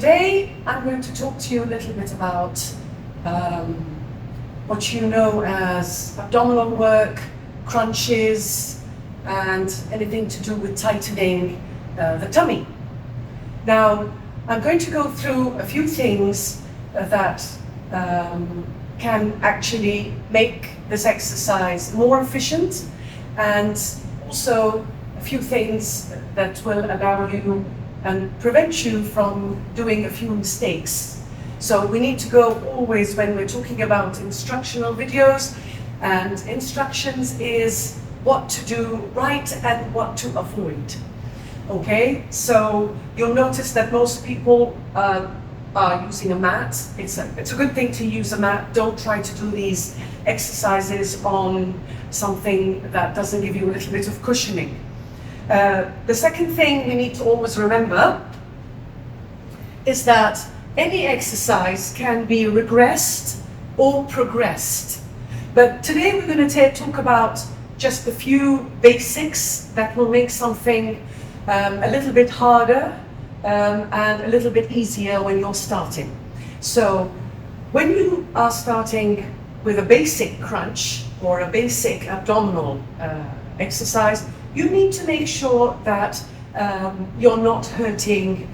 today I'm going to talk to you a little bit about what you know as abdominal work, crunches, and anything to do with tightening the tummy. Now, I'm going to go through a few things that can actually make this exercise more efficient, and also a few things that will allow you and prevent you from doing a few mistakes. So we need to go always, when we're talking about instructional videos, and instructions is what to do right and what to avoid. Okay, so you'll notice that most people are using a mat. It's a good thing to use a mat. Don't try to do these exercises on something that doesn't give you a little bit of cushioning. The second thing we need to always remember is that any exercise can be regressed or progressed. But today we're going to talk about just a few basics that will make something a little bit harder and a little bit easier when you're starting. So when you are starting with a basic crunch or a basic abdominal exercise, you need to make sure that you're not hurting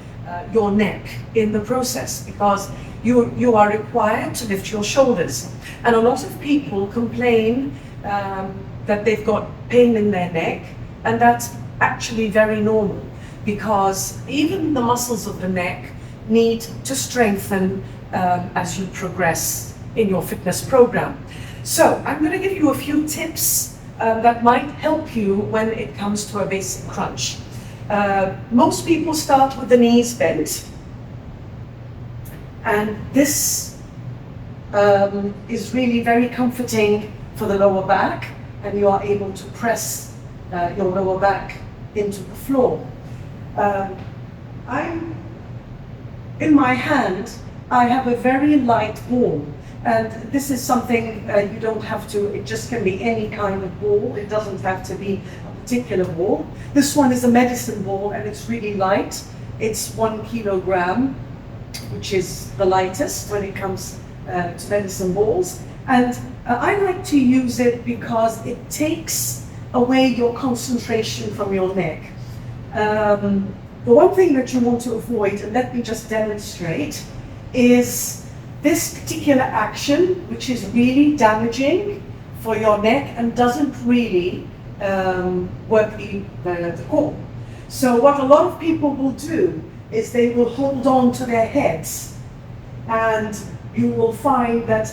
your neck in the process, because you are required to lift your shoulders. And a lot of people complain that they've got pain in their neck, and that's actually very normal, because even the muscles of the neck need to strengthen as you progress in your fitness program. So I'm going to give you a few tips that might help you when it comes to a basic crunch. Most people start with the knees bent, and this is really very comforting for the lower back, and you are able to press your lower back into the floor. In my hand, I have a very light ball, and this is something you don't have to, it just can be any kind of ball. It doesn't have to be a particular ball. This one is a medicine ball, and it's really light. It's 1 kilogram, which is the lightest when it comes to medicine balls. And I like to use it because it takes away your concentration from your neck. The one thing that you want to avoid, and let me just demonstrate, is this particular action, which is really damaging for your neck and doesn't really work the core. So what a lot of people will do is they will hold on to their heads, and you will find that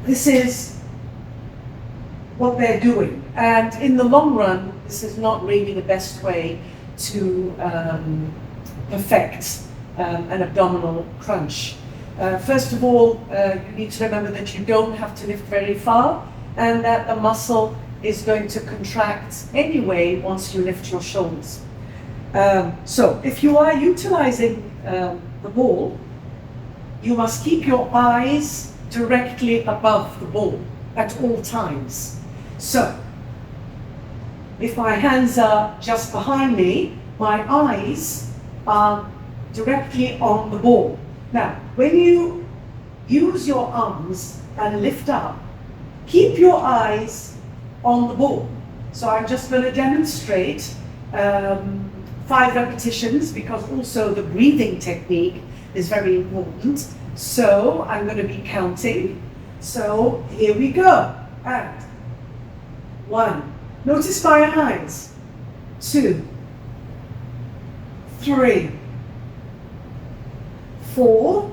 this is what they're doing. And in the long run, this is not really the best way to perfect an abdominal crunch. First of all, you need to remember that you don't have to lift very far, and that the muscle is going to contract anyway once you lift your shoulders. So if you are utilizing the ball, you must keep your eyes directly above the ball at all times. So if my hands are just behind me, my eyes are directly on the ball. Now, when you use your arms and lift up, keep your eyes on the ball. So I'm just going to demonstrate 5 repetitions, because also the breathing technique is very important. So I'm going to be counting. So here we go. And 1. Notice my eyes. 2, 3, 4,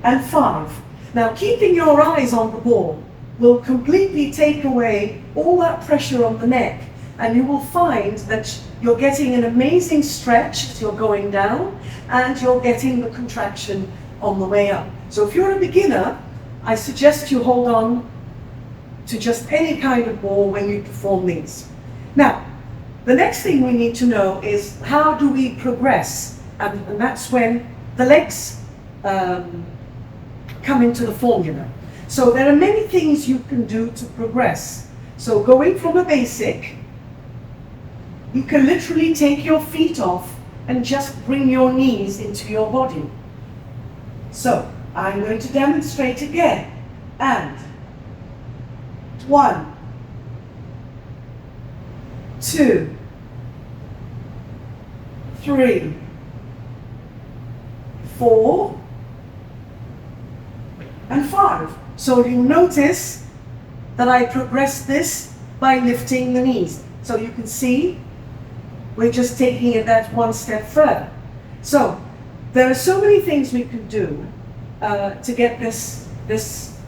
and 5. Now, keeping your eyes on the ball will completely take away all that pressure on the neck, and you will find that you're getting an amazing stretch as you're going down, and you're getting the contraction on the way up. So if you're a beginner, I suggest you hold on to just any kind of ball when you perform these. Now, the next thing we need to know is, how do we progress? And that's when the legs come into the formula. So there are many things you can do to progress. So going from a basic, You can literally take your feet off and just bring your knees into your body. So, I'm going to demonstrate again. And 1, 2, 3, 4, and 5. So you notice that I progress this by lifting the knees. So you can see we're just taking it that one step further. So there are so many things we can do to get this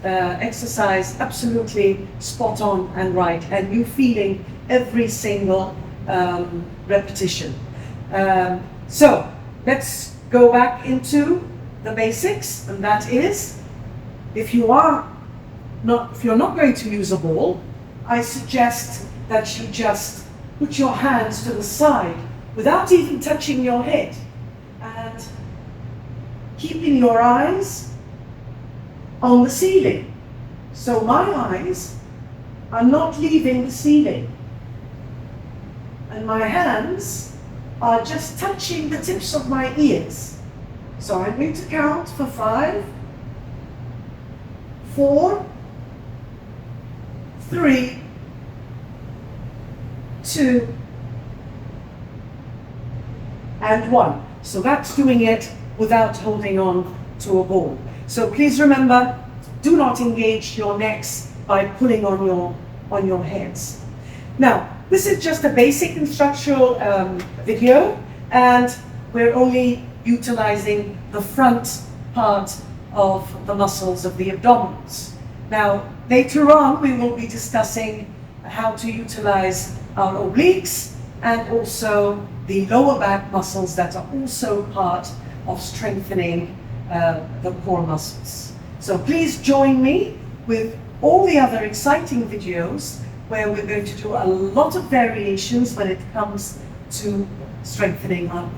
exercise absolutely spot on and right, and you feeling every single repetition. So let's go back into the basics, and that is, if you're not going to use a ball, I suggest that you just put your hands to the side without even touching your head, and keeping your eyes on the ceiling. So my eyes are not leaving the ceiling, and my hands are just touching the tips of my ears. So I'm going to count for 5, 4, 3, 2, and 1. So that's doing it without holding on to a ball. So please remember, do not engage your necks by pulling on your heads. Now, this is just a basic instructional video, and we're only utilizing the front part of the muscles of the abdominals. Now, later on, we will be discussing how to utilize our obliques and also the lower back muscles that are also part of strengthening the core muscles. So please join me with all the other exciting videos where we're going to do a lot of variations when it comes to strengthening our